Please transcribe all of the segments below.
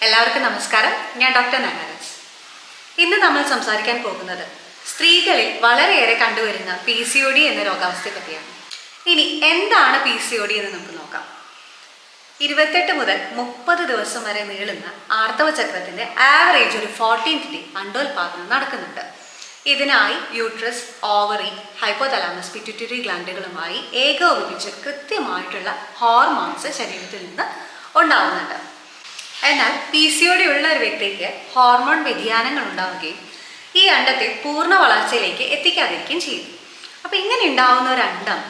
എല്ലാവർക്കും നമസ്കാരം. ഞാൻ ഡോക്ടർ നഗരാജ്. ഇന്ന് നമ്മൾ സംസാരിക്കാൻ പോകുന്നത് സ്ത്രീകളിൽ വളരെയേറെ കണ്ടുവരുന്ന PCOD എന്ന രോഗാവസ്ഥയെ പറ്റിയാണ്. ഇനി എന്താണ് PCOD എന്ന് നമുക്ക് നോക്കാം. 28 മുതൽ 30 ദിവസം വരെ നീളുന്ന ആർത്തവ ചക്രത്തിന്റെ ആവറേജ് ഒരു 14th ഡേ അണ്ടോൽപാദനം നടക്കുന്നുണ്ട്. ഇതിനായി യൂട്രസ്, ഓവറി, ഹൈപ്പോതലാമസ്, പിറ്റ്യൂട്ടറി ഗ്ലാൻഡുകളുമായി ഏകോപിപ്പിച്ച് കൃത്യമായിട്ടുള്ള ഹോർമോൺസ് ശരീരത്തിൽ നിന്ന് ഉണ്ടാവുന്നുണ്ട്. എന്നാൽ PCOD ഉള്ള ഒരു വ്യക്തിക്ക് ഹോർമോൺ വ്യതിയാനങ്ങൾ ഉണ്ടാവുകയും ഈ അണ്ടത്തെ പൂർണ്ണ വളർച്ചയിലേക്ക് എത്തിക്കാതിരിക്കുകയും ചെയ്യും. അപ്പോൾ ഇങ്ങനെ ഉണ്ടാവുന്ന ഒരു അണ്ടം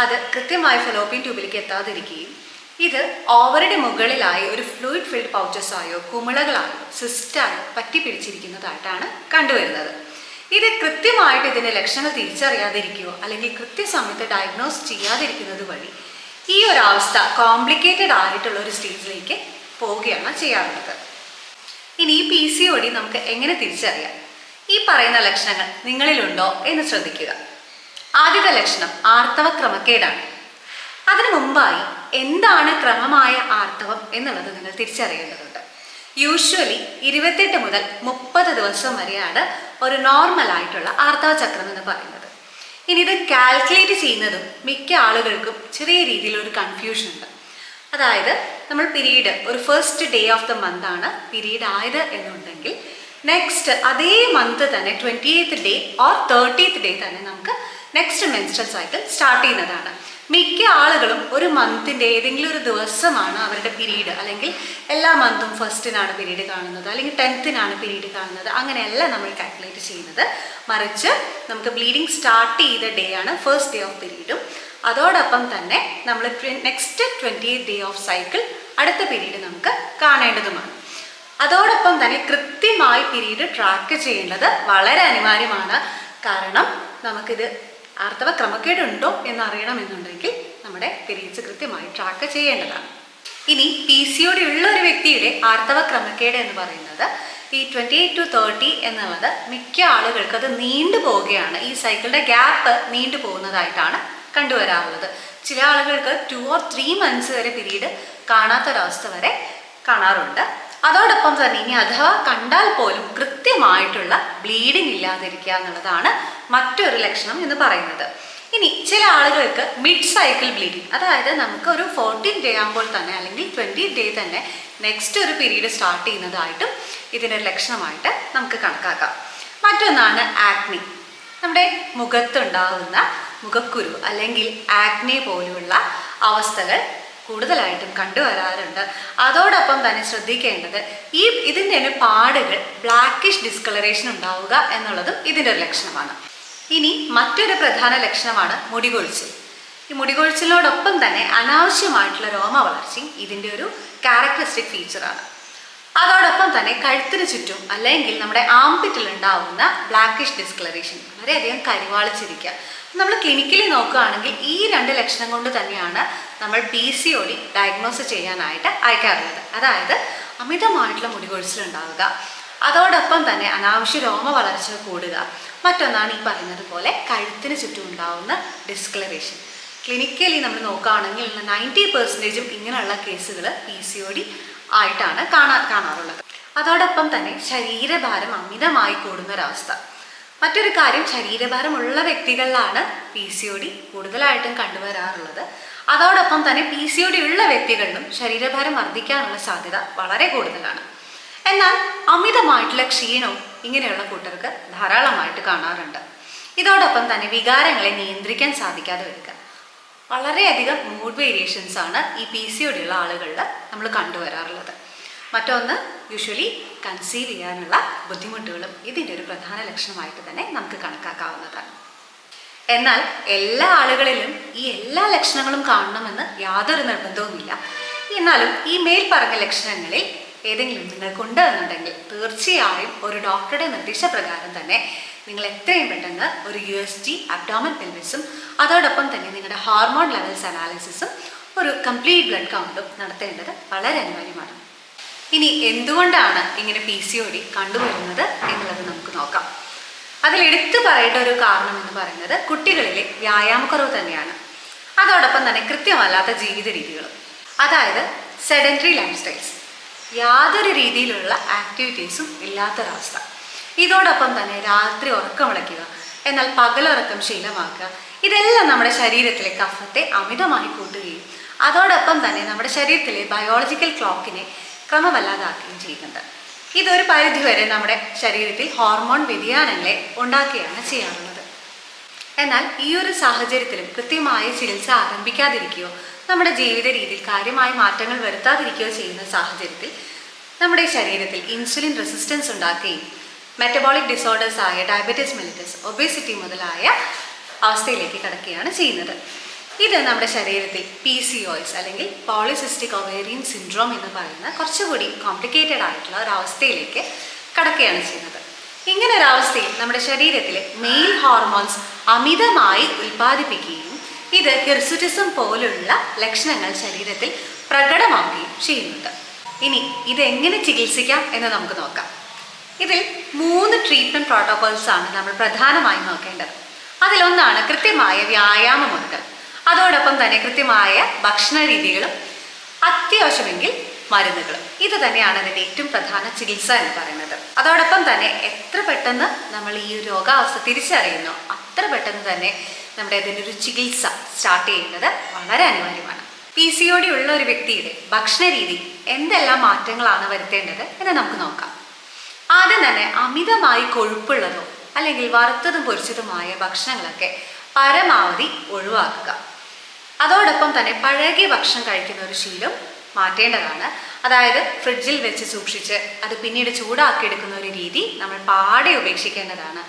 അത് കൃത്യമായ ഫെലോപ്പിയൻ ട്യൂബിലേക്ക് എത്താതിരിക്കുകയും ഇത് ഓവറിയുടെ മുകളിലായി ഒരു ഫ്ലൂയിഡ് ഫിൽഡ് പൗച്ചസായോ കുമിളകളായോ സിസ്റ്റായോ പറ്റി പിടിച്ചിരിക്കുന്നതായിട്ടാണ് കണ്ടുവരുന്നത്. ഇത് കൃത്യമായിട്ട് ഇതിൻ്റെ ലക്ഷണങ്ങൾ തിരിച്ചറിയാതിരിക്കുകയോ അല്ലെങ്കിൽ കൃത്യസമയത്ത് ഡയഗ്നോസ് ചെയ്യാതിരിക്കുന്നത് വഴി ഈ ഒരു അവസ്ഥ കോംപ്ലിക്കേറ്റഡ് ആയിട്ടുള്ള ഒരു സ്റ്റേജിലേക്ക് പോവുകയാണ് ചെയ്യാറുള്ളത്. ഇനി ഈ PCOD നമുക്ക് എങ്ങനെ തിരിച്ചറിയാം? ഈ പറയുന്ന ലക്ഷണങ്ങൾ നിങ്ങളിലുണ്ടോ എന്ന് ശ്രദ്ധിക്കുക. ആദ്യത്തെ ലക്ഷണം ആർത്തവ ക്രമക്കേടാണ്. അതിനു മുമ്പായി എന്താണ് ക്രമമായ ആർത്തവം എന്നുള്ളത് നിങ്ങൾ തിരിച്ചറിയേണ്ടതുണ്ട്. യൂഷ്വലി 28 മുതൽ 30 ദിവസം വരെയാണ് ഒരു നോർമൽ ആയിട്ടുള്ള ആർത്തവ ചക്രം എന്ന് പറയുന്നത്. ഇനി ഇത് കാൽക്കുലേറ്റ് ചെയ്യുന്നതും മിക്ക ആളുകൾക്കും ചെറിയ രീതിയിലൊരു കൺഫ്യൂഷൻ ഉണ്ട്. അതായത് നമ്മൾ പീരീഡ് ഒരു first day of the month ആണ് പീരീഡ് ആയത് എന്നുണ്ടെങ്കിൽ നെക്സ്റ്റ് അതേ മന്ത് തന്നെ 20th day or 30th day തന്നെ നമുക്ക് നെക്സ്റ്റ് മെൻസ്ട്രൽ സൈക്കിൾ സ്റ്റാർട്ട് ചെയ്യുന്നതാണ്. മിക്ക ആളുകളും ഒരു മന്തിൻ്റെ ഏതെങ്കിലും ഒരു ദിവസമാണ് അവരുടെ പീരീഡ്, അല്ലെങ്കിൽ എല്ലാ മന്തും ഫസ്റ്റിനാണ് പീരീഡ് കാണുന്നത് അല്ലെങ്കിൽ 10th പീരീഡ് കാണുന്നത്. അങ്ങനെയല്ല നമ്മൾ കാൽക്കുലേറ്റ് ചെയ്യുന്നത്. മറിച്ച് നമുക്ക് ബ്ലീഡിങ് സ്റ്റാർട്ട് ചെയ്ത ഡേ ആണ് ഫസ്റ്റ് ഡേ ഓഫ് പീരീഡും അതോടൊപ്പം തന്നെ നമ്മൾ next 20th day of cycle അടുത്ത പീരീഡ് നമുക്ക് കാണേണ്ടതുമാണ്. അതോടൊപ്പം തന്നെ കൃത്യമായി പീരീഡ് ട്രാക്ക് ചെയ്യേണ്ടത് വളരെ അനിവാര്യമാണ്. കാരണം നമുക്കിത് ആർത്തവ ക്രമക്കേടുണ്ടോ എന്നറിയണമെന്നുണ്ടെങ്കിൽ നമ്മുടെ പീരീഡ്സ് കൃത്യമായി ട്രാക്ക് ചെയ്യേണ്ടതാണ്. ഇനി PCOD ഉള്ള ഒരു വ്യക്തിയുടെ ആർത്തവ ക്രമക്കേട് എന്ന് പറയുന്നത് ഈ 28 to 30 എന്നുള്ളത് മിക്ക ആളുകൾക്ക് അത് നീണ്ടു പോവുകയാണ്. ഈ സൈക്കിളിൻ്റെ ഗ്യാപ്പ് നീണ്ടു പോകുന്നതായിട്ടാണ് കണ്ടുവരാറുള്ളത്. ചില ആളുകൾക്ക് 2 or 3 months വരെ പീരീഡ് കാണാത്തൊരവസ്ഥ വരെ കാണാറുണ്ട്. അതോടൊപ്പം തന്നെ ഇനി അഥവാ കണ്ടാൽ പോലും കൃത്യമായിട്ടുള്ള ബ്ലീഡിങ് ഇല്ലാതിരിക്കുക എന്നുള്ളതാണ് മറ്റൊരു ലക്ഷണം എന്ന് പറയുന്നത്. ഇനി ചില ആളുകൾക്ക് മിഡ് സൈക്കിൾ ബ്ലീഡിങ്, അതായത് നമുക്ക് ഒരു 14th ഡേ ആകുമ്പോൾ തന്നെ അല്ലെങ്കിൽ 20th ഡേ തന്നെ നെക്സ്റ്റ് ഒരു പീരീഡ് സ്റ്റാർട്ട് ചെയ്യുന്നതായിട്ടും ഇതിൻ്റെ ലക്ഷണമായിട്ട് നമുക്ക് കണക്കാക്കാം. മറ്റൊന്നാണ് ആക്നി. നമ്മുടെ മുഖത്തുണ്ടാകുന്ന മുഖക്കുരു അല്ലെങ്കിൽ ആക്നെ പോലുള്ള അവസ്ഥകൾ കൂടുതലായിട്ടും കണ്ടുവരാറുണ്ട്. അതോടൊപ്പം തന്നെ ശ്രദ്ധിക്കേണ്ടത് ഇതിൻ്റെ ഒരു പാടുകൾ ബ്ലാക്കിഷ് ഡിസ്കളറേഷൻ ഉണ്ടാവുക എന്നുള്ളതും ഇതിൻ്റെ ഒരു ലക്ഷണമാണ്. ഇനി മറ്റൊരു പ്രധാന ലക്ഷണമാണ് മുടികൊഴിച്ചിൽ. ഈ മുടികൊഴിച്ചിലിനോടൊപ്പം തന്നെ അനാവശ്യമായിട്ടുള്ള രോമ വളർച്ചയും ഇതിൻ്റെ ഒരു ക്യാരക്ടറിസ്റ്റിക് ഫീച്ചറാണ്. അതോടൊപ്പം തന്നെ കഴുത്തിന് ചുറ്റും അല്ലെങ്കിൽ നമ്മുടെ ആംപിറ്റിൽ ഉണ്ടാവുന്ന ബ്ലാക്കിഷ് ഡിസ്കളറേഷൻ, വളരെയധികം കരിവാളിച്ചിരിക്കുക. നമ്മൾ ക്ലിനിക്കലി നോക്കുകയാണെങ്കിൽ ഈ 2 ലക്ഷണം കൊണ്ട് തന്നെയാണ് നമ്മൾ PCOD ഡയഗ്നോസ് ചെയ്യാനായിട്ട് അയക്കാറുള്ളത്. അതായത് അമിതമായിട്ടുള്ള മുടികൊഴിച്ചിലുണ്ടാവുക, അതോടൊപ്പം തന്നെ അനാവശ്യ രോമ വളർച്ച കൂടുക, മറ്റൊന്നാണ് ഈ പറയുന്നത് പോലെ കഴുത്തിന് ചുറ്റും ഉണ്ടാവുന്ന ഡിസ്കളറേഷൻ. ക്ലിനിക്കലി നമ്മൾ നോക്കുകയാണെങ്കിൽ 90% ഇങ്ങനെയുള്ള കേസുകൾ PCOD ആയിട്ടാണ് കാണാറുള്ളത്. അതോടൊപ്പം തന്നെ ശരീരഭാരം അമിതമായി കൂടുന്നൊരവസ്ഥ. മറ്റൊരു കാര്യം, ശരീരഭാരമുള്ള വ്യക്തികളിലാണ് PCOD കൂടുതലായിട്ടും കണ്ടുവരാറുള്ളത്. അതോടൊപ്പം തന്നെ PCOD ഉള്ള വ്യക്തികളിലും ശരീരഭാരം വർദ്ധിക്കാനുള്ള സാധ്യത വളരെ കൂടുതലാണ്. എന്നാൽ അമിതമായിട്ടുള്ള ക്ഷീണവും ഇങ്ങനെയുള്ള കൂട്ടർക്ക് ധാരാളമായിട്ട് കാണാറുണ്ട്. ഇതോടൊപ്പം തന്നെ വികാരങ്ങളെ നിയന്ത്രിക്കാൻ സാധിക്കാതെ വരിക, വളരെയധികം മൂഡ് വേരിയേഷൻസ് ആണ് ഈ PCOD ഉള്ള ആളുകളിൽ നമ്മൾ കണ്ടുവരാറുള്ളത്. മറ്റൊന്ന് യൂഷ്വലി കൺസീവ് ചെയ്യാനുള്ള ബുദ്ധിമുട്ടുകളും ഇതിൻ്റെ ഒരു പ്രധാന ലക്ഷണമായിട്ട് തന്നെ നമുക്ക് കണക്കാക്കാവുന്നതാണ്. എന്നാൽ എല്ലാ ആളുകളിലും ഈ എല്ലാ ലക്ഷണങ്ങളും കാണണമെന്ന് യാതൊരു നിർബന്ധവുമില്ല. എന്നാലും ഈ മേൽ പറഞ്ഞ ലക്ഷണങ്ങളിൽ ഏതെങ്കിലും നിങ്ങൾക്കുണ്ട് എന്നുണ്ടെങ്കിൽ തീർച്ചയായും ഒരു ഡോക്ടറുടെ നിർദ്ദേശപ്രകാരം തന്നെ നിങ്ങൾ എത്രയും പെട്ടെന്ന് ഒരു USG അബ്ഡോമൻ പെൽവിസും അതോടൊപ്പം തന്നെ നിങ്ങളുടെ ഹോർമോൺ ലെവൽസ് അനാലിസിസും ഒരു കംപ്ലീറ്റ് ബ്ലഡ് കൗണ്ടും നടത്തേണ്ടത് വളരെ അനിവാര്യമാണ്. ഇനി എന്തുകൊണ്ടാണ് ഇങ്ങനെ PCOD കണ്ടുവരുന്നത് എന്നുള്ളത് നമുക്ക് നോക്കാം. അതിലെടുത്തു പറയേണ്ട ഒരു കാരണം എന്ന് പറയുന്നത് കുട്ടികളിലെ വ്യായാമക്കുറവ് തന്നെയാണ്. അതോടൊപ്പം തന്നെ കൃത്യമല്ലാത്ത ജീവിത രീതികളും, അതായത് സെഡൻറ്ററി ലൈഫ് സ്റ്റൈൽസ്. യാതൊരു രീതിയിലുള്ള ആക്ടിവിറ്റീസും ഇല്ലാത്തൊരവസ്ഥ. ഇതോടൊപ്പം തന്നെ രാത്രി ഉറക്കമുളയ്ക്കുക, എന്നാൽ പകലുറക്കം ശീലമാക്കുക, ഇതെല്ലാം നമ്മുടെ ശരീരത്തിലെ കഫത്തെ അമിതമായി കൂട്ടുകയും അതോടൊപ്പം തന്നെ നമ്മുടെ ശരീരത്തിലെ ബയോളജിക്കൽ ക്ലോക്കിനെ ക്രമമല്ലാതാക്കുകയും ചെയ്യുന്നുണ്ട്. ഇതൊരു പരിധിവരെ നമ്മുടെ ശരീരത്തിൽ ഹോർമോൺ വ്യതിയാനങ്ങളെ ഉണ്ടാക്കുകയാണ് ചെയ്യാറുള്ളത്. എന്നാൽ ഈ ഒരു സാഹചര്യത്തിലും കൃത്യമായ ചികിത്സ ആരംഭിക്കാതിരിക്കുകയോ നമ്മുടെ ജീവിത രീതിയിൽ കാര്യമായ മാറ്റങ്ങൾ വരുത്താതിരിക്കുകയോ ചെയ്യുന്ന സാഹചര്യത്തിൽ നമ്മുടെ ശരീരത്തിൽ ഇൻസുലിൻ റെസിസ്റ്റൻസ് ഉണ്ടാക്കുകയും മെറ്റബോളിക് ഡിസോർഡേഴ്സ് ആയ ഡയബറ്റീസ് മെലിറ്റസ്, ഒബേസിറ്റി മുതലായ അവസ്ഥയിലേക്ക് കടക്കുകയാണ് ചെയ്യുന്നത്. ഇത് നമ്മുടെ ശരീരത്തിൽ PCOS അല്ലെങ്കിൽ പോളിസിസ്റ്റിക് ഒവേറിയൻ സിൻഡ്രോം എന്ന് പറയുന്ന കുറച്ചുകൂടി കോംപ്ലിക്കേറ്റഡ് ആയിട്ടുള്ള ഒരു അവസ്ഥയിലേക്ക് കടക്കുകയാണ് ചെയ്യുന്നത്. ഇങ്ങനെ ഒരു അവസ്ഥയിൽ നമ്മുടെ ശരീരത്തിലെ മെയിൽ ഹോർമോൺസ് അമിതമായി ഉൽപ്പാദിപ്പിക്കുകയും ഇത് ഹിർസുറ്റിസം പോലുള്ള ലക്ഷണങ്ങൾ ശരീരത്തിൽ പ്രകടമാവുകയും ചെയ്യുന്നുണ്ട്. ഇനി ഇതെങ്ങനെ ചികിത്സിക്കാം എന്ന് നമുക്ക് നോക്കാം. ഇതിൽ 3 ട്രീറ്റ്മെൻറ്റ് പ്രോട്ടോകോൾസ് ആണ് നമ്മൾ പ്രധാനമായും നോക്കേണ്ടത്. അതിലൊന്നാണ് കൃത്യമായ വ്യായാമ മുറകൾ, അതോടൊപ്പം തന്നെ കൃത്യമായ ഭക്ഷണ രീതികളും അത്യാവശ്യമെങ്കിൽ മരുന്നുകളും. ഇത് തന്നെയാണ് അതിൻ്റെ ഏറ്റവും പ്രധാന ചികിത്സ എന്ന് പറയുന്നത്. അതോടൊപ്പം തന്നെ എത്ര പെട്ടെന്ന് നമ്മൾ ഈ രോഗാവസ്ഥ തിരിച്ചറിയുന്നോ അത്ര പെട്ടെന്ന് തന്നെ നമ്മുടെ ഇതിനൊരു ചികിത്സ സ്റ്റാർട്ട് ചെയ്യേണ്ടത് വളരെ അനിവാര്യമാണ്. PCOD ഉള്ള ഒരു വ്യക്തിയുടെ ഭക്ഷണ രീതി എന്തെല്ലാം മാറ്റങ്ങളാണ് വരുത്തേണ്ടത് എന്ന് നമുക്ക് നോക്കാം. ആദ്യം തന്നെ അമിതമായി കൊഴുപ്പുള്ളതോ അല്ലെങ്കിൽ വറുത്തതും പൊരിച്ചതുമായ ഭക്ഷണങ്ങളൊക്കെ പരമാവധി ഒഴിവാക്കുക. അതോടൊപ്പം തന്നെ പഴകിയ ഭക്ഷണം കഴിക്കുന്ന ഒരു ശീലം മാറ്റേണ്ടതാണ്. അതായത് ഫ്രിഡ്ജിൽ വെച്ച് സൂക്ഷിച്ച് അത് പിന്നീട് ചൂടാക്കിയെടുക്കുന്ന ഒരു രീതി നമ്മൾ പാടെ ഉപേക്ഷിക്കേണ്ടതാണ്.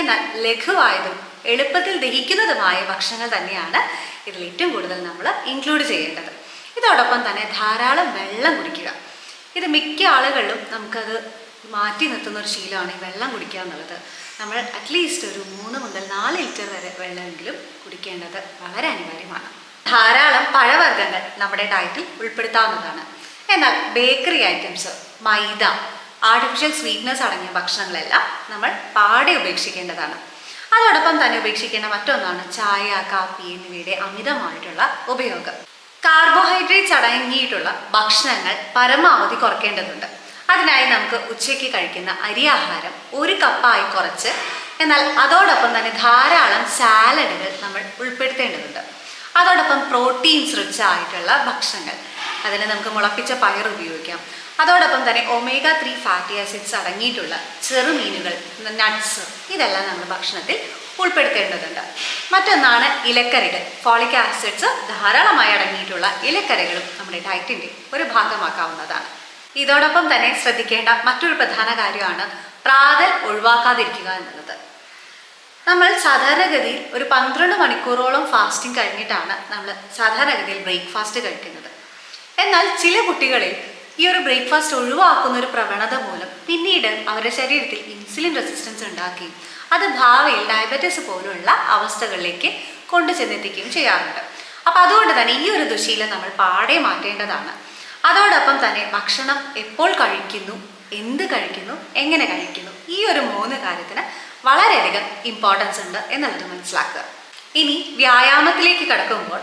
എന്നാൽ ലഘുവായതും എളുപ്പത്തിൽ ദഹിക്കുന്നതുമായ ഭക്ഷണങ്ങൾ തന്നെയാണ് ഇതിൽ ഏറ്റവും കൂടുതൽ നമ്മൾ ഇൻക്ലൂഡ് ചെയ്യേണ്ടത്. ഇതോടൊപ്പം തന്നെ ധാരാളം വെള്ളം കുടിക്കുക. ഇത് മിക്ക ആളുകളിലും നമുക്കത് മാറ്റി നിർത്തുന്ന ഒരു ശീലമാണ് ഈ വെള്ളം കുടിക്കുക എന്നുള്ളത്. നമ്മൾ അറ്റ്ലീസ്റ്റ് ഒരു 3 മുതൽ 4 ലിറ്റർ വരെ വെള്ളമെങ്കിലും കുടിക്കേണ്ടത് വളരെ അനിവാര്യമാണ്. ധാരാളം പഴവർഗ്ഗങ്ങൾ നമ്മുടെ ഡയറ്റിൽ ഉൾപ്പെടുത്താവുന്നതാണ്. എന്നാൽ ബേക്കറി ഐറ്റംസ്, മൈദ, ആർട്ടിഫിഷ്യൽ സ്വീറ്റ്നസ് അടങ്ങിയ ഭക്ഷണങ്ങളെല്ലാം നമ്മൾ പാടെ ഉപേക്ഷിക്കേണ്ടതാണ്. അതോടൊപ്പം തന്നെ ഉപേക്ഷിക്കേണ്ട മറ്റൊന്നാണ് ചായ, കാപ്പി എന്നിവയുടെ അമിതമായിട്ടുള്ള ഉപയോഗം. കാർബോഹൈഡ്രേറ്റ്സ് അടങ്ങിയിട്ടുള്ള ഭക്ഷണങ്ങൾ പരമാവധി കുറയ്ക്കേണ്ടതുണ്ട്. അതിനായി നമുക്ക് ഉച്ചയ്ക്ക് കഴിക്കുന്ന അരിയാഹാരം 1 കപ്പായി കുറച്ച്, എന്നാൽ അതോടൊപ്പം തന്നെ ധാരാളം സാലഡുകൾ നമ്മൾ ഉൾപ്പെടുത്തേണ്ടതുണ്ട്. അതോടൊപ്പം പ്രോട്ടീൻസ് റിച്ച് ആയിട്ടുള്ള ഭക്ഷണങ്ങൾ, അതിന് നമുക്ക് മുളപ്പിച്ച പയർ ഉപയോഗിക്കാം. അതോടൊപ്പം തന്നെ omega-3 ഫാറ്റി ആസിഡ്സ് അടങ്ങിയിട്ടുള്ള ചെറുമീനുകൾ, നട്ട്സ്, ഇതെല്ലാം നമ്മൾ ഭക്ഷണത്തിൽ ഉൾപ്പെടുത്തേണ്ടതുണ്ട്. മറ്റൊന്നാണ് ഇലക്കറികൾ. ഫോളിക് ആസിഡ്സ് ധാരാളമായി അടങ്ങിയിട്ടുള്ള ഇലക്കറികളും നമ്മുടെ ഡയറ്റിൻ്റെ ഒരു ഭാഗമാക്കാവുന്നതാണ്. ഇതോടൊപ്പം തന്നെ ശ്രദ്ധിക്കേണ്ട മറ്റൊരു പ്രധാന കാര്യമാണ് പ്രാതൽ ഒഴിവാക്കാതിരിക്കുക എന്നുള്ളത്. നമ്മൾ സാധാരണഗതിയിൽ ഒരു 12 മണിക്കൂറോളം ഫാസ്റ്റിംഗ് കഴിഞ്ഞിട്ടാണ് നമ്മൾ സാധാരണഗതിയിൽ ബ്രേക്ക്ഫാസ്റ്റ് കഴിക്കുന്നത്. എന്നാൽ ചില കുട്ടികളിൽ ഈ ഒരു ബ്രേക്ക്ഫാസ്റ്റ് ഒഴിവാക്കുന്ന ഒരു പ്രവണത മൂലം പിന്നീട് അവരുടെ ശരീരത്തിൽ ഇൻസുലിൻ റെസിസ്റ്റൻസ് ഉണ്ടാക്കുകയും അത് ഭാവിയിൽ ഡയബറ്റീസ് പോലുള്ള അവസ്ഥകളിലേക്ക് കൊണ്ടുചെന്നെത്തിക്കുകയും ചെയ്യാറുണ്ട്. അപ്പോൾ അതുകൊണ്ട് തന്നെ ഈ ഒരു ദുശീലം നമ്മൾ പാടെ മാറ്റേണ്ടതാണ്. അതോടൊപ്പം തന്നെ ഭക്ഷണം എപ്പോൾ കഴിക്കുന്നു, എന്ത് കഴിക്കുന്നു, എങ്ങനെ കഴിക്കുന്നു, ഈ ഒരു 3 കാര്യത്തിന് വളരെയധികം ഇമ്പോർട്ടൻസ് ഉണ്ട് എന്നുള്ളത് മനസ്സിലാക്കുക. ഇനി വ്യായാമത്തിലേക്ക് കടക്കുമ്പോൾ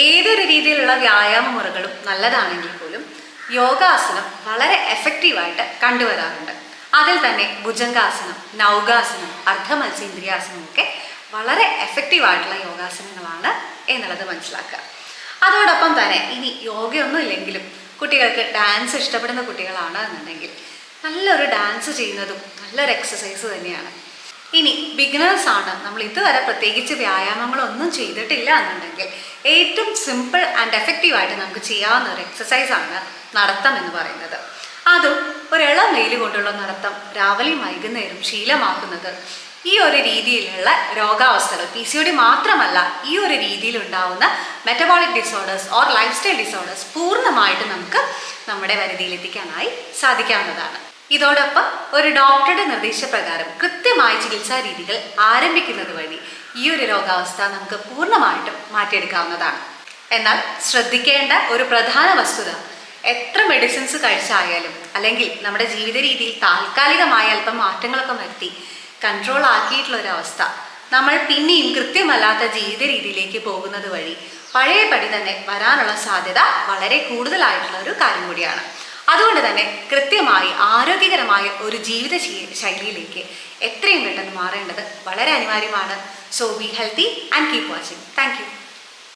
ഏതൊരു രീതിയിലുള്ള വ്യായാമ മുറകളും നല്ലതാണെങ്കിൽ പോലും യോഗാസനം വളരെ എഫക്റ്റീവായിട്ട് കണ്ടുവരാറുണ്ട്. അതിൽ തന്നെ ഭുജംഗാസനം, നൗകാസനം, അർദ്ധമത്സ്യേന്ദ്രിയാസനം ഒക്കെ വളരെ എഫക്റ്റീവായിട്ടുള്ള യോഗാസനങ്ങളാണ് എന്നുള്ളത് മനസ്സിലാക്കുക. അതോടൊപ്പം തന്നെ ഇനി യോഗയൊന്നും ഇല്ലെങ്കിലും കുട്ടികൾക്ക് ഡാൻസ് ഇഷ്ടപ്പെടുന്ന കുട്ടികളാണ് എന്നുണ്ടെങ്കിൽ നല്ലൊരു ഡാൻസ് ചെയ്യുന്നതും നല്ലൊരു എക്സസൈസ് തന്നെയാണ്. ഇനി ബിഗിനേഴ്സാണ്, നമ്മൾ ഇതുവരെ പ്രത്യേകിച്ച് വ്യായാമങ്ങളൊന്നും ചെയ്തിട്ടില്ല എന്നുണ്ടെങ്കിൽ ഏറ്റവും സിമ്പിൾ ആൻഡ് എഫക്റ്റീവായിട്ട് നമുക്ക് ചെയ്യാവുന്ന ഒരു എക്സസൈസാണ് നടത്തം എന്ന് പറയുന്നത്. അതും ഒരിളം വെയിൽ കൊണ്ടുള്ള നടത്തം രാവിലെയും വൈകുന്നേരം ശീലമാക്കുന്നത് ഈ ഒരു രീതിയിലുള്ള രോഗാവസ്ഥകൾ, PCOD മാത്രമല്ല, ഈ ഒരു രീതിയിൽ ഉണ്ടാവുന്ന metabolic disorders or life style disorders പൂർണ്ണമായിട്ട് നമുക്ക് നമ്മുടെ പരിധിയിലെത്തിക്കാനായി സാധിക്കാവുന്നതാണ്. ഇതോടൊപ്പം ഒരു ഡോക്ടറുടെ നിർദ്ദേശപ്രകാരം കൃത്യമായ ചികിത്സാ രീതികൾ ആരംഭിക്കുന്നത് വഴി ഈ ഒരു രോഗാവസ്ഥ നമുക്ക് പൂർണ്ണമായിട്ടും മാറ്റിയെടുക്കാവുന്നതാണ്. എന്നാൽ ശ്രദ്ധിക്കേണ്ട ഒരു പ്രധാന വസ്തുത, എത്ര മെഡിസിൻസ് കഴിച്ചായാലും അല്ലെങ്കിൽ നമ്മുടെ ജീവിത രീതിയിൽ താൽക്കാലികമായ അല്പം മാറ്റങ്ങളൊക്കെ വരുത്തി കൺട്രോൾ ആക്കിയിട്ടുള്ള ഒരവസ്ഥ നമ്മൾ പിന്നെയും കൃത്യമല്ലാത്ത ജീവിത രീതിയിലേക്ക് പോകുന്നത് വഴി പഴയപടി തന്നെ വരാനുള്ള സാധ്യത വളരെ കൂടുതലായിട്ടുള്ള ഒരു കാര്യം കൂടിയാണ്. അതുകൊണ്ട് തന്നെ കൃത്യമായി ആരോഗ്യകരമായ ഒരു ജീവിത ശൈലിയിലേക്ക് എത്രയും പെട്ടെന്ന് മാറേണ്ടത് വളരെ അനിവാര്യമാണ്. So be healthy and keep watching. Thank you.